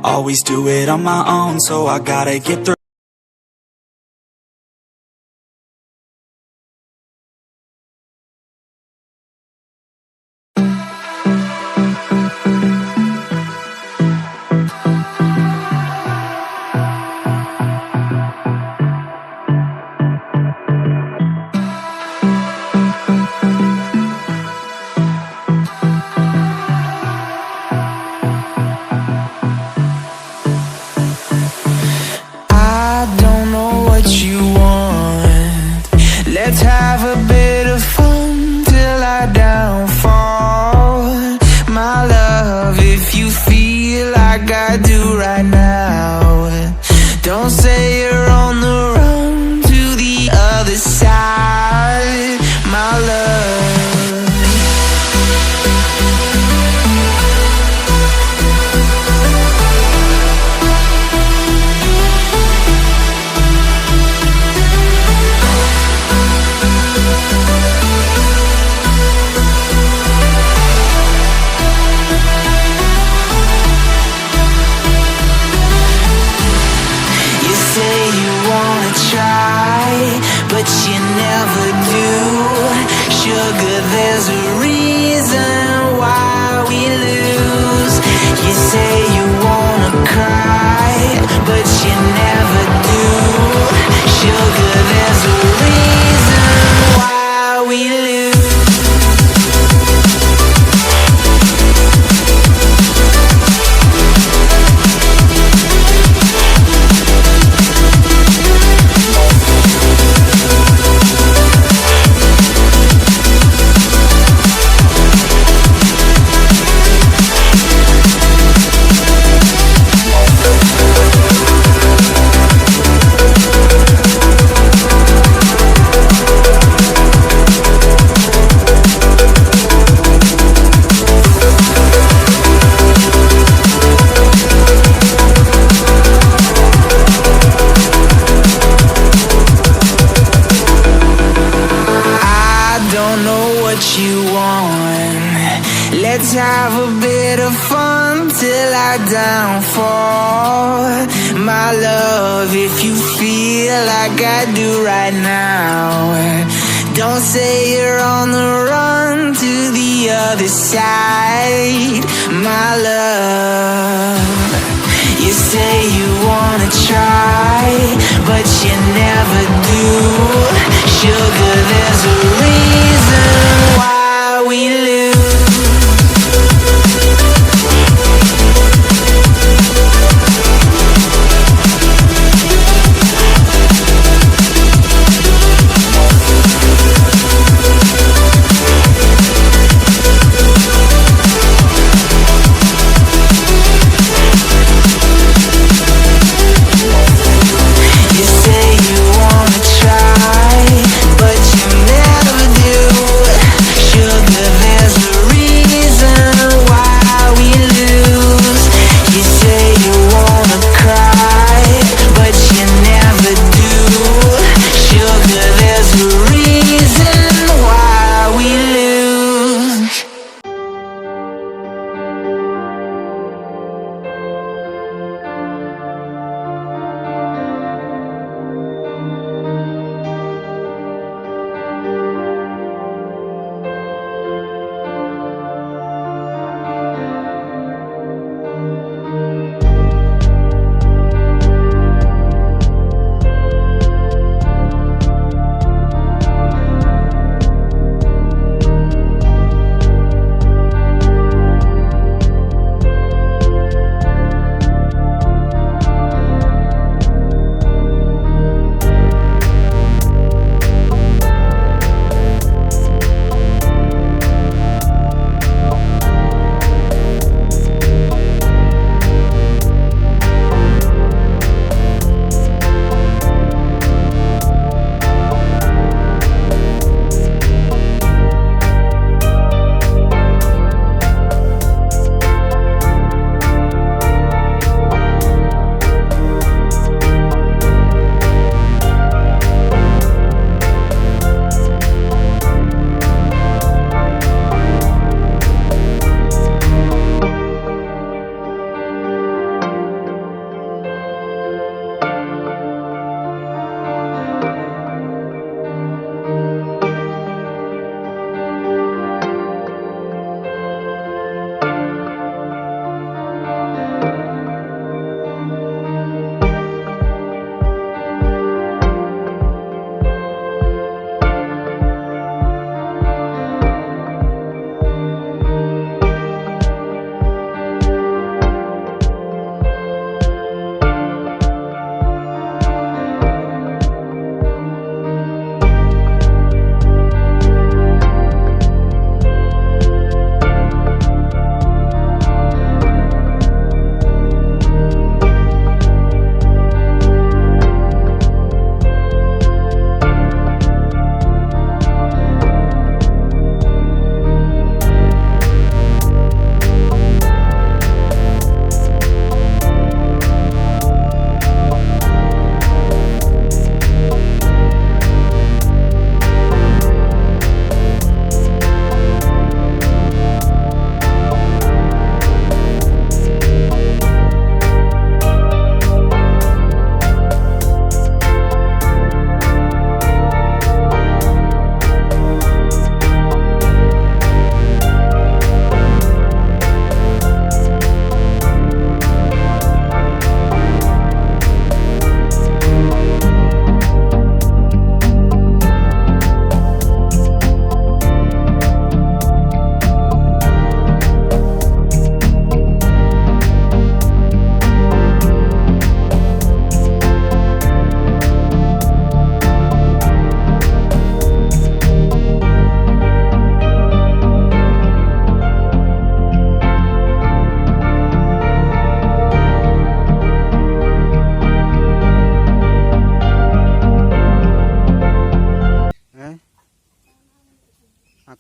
always do it on my own, so I gotta get through. Let's have a bit of fun till I downfall. My love, if you feel like I do right now, don't say you're on the run to the other side, my love. But you never do. Sugar, there's a reason why we lose. You say you wanna cry, but you never do. Sugar, there's a reason why we lose. Let's have a bit of fun till I downfall. My love, if you feel like I do right now, don't say you're on the run to the other side, my love. You say you wanna try, but you never do. Sugar, there's a reason why we lose. You say you wanna try,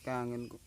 kangen kok.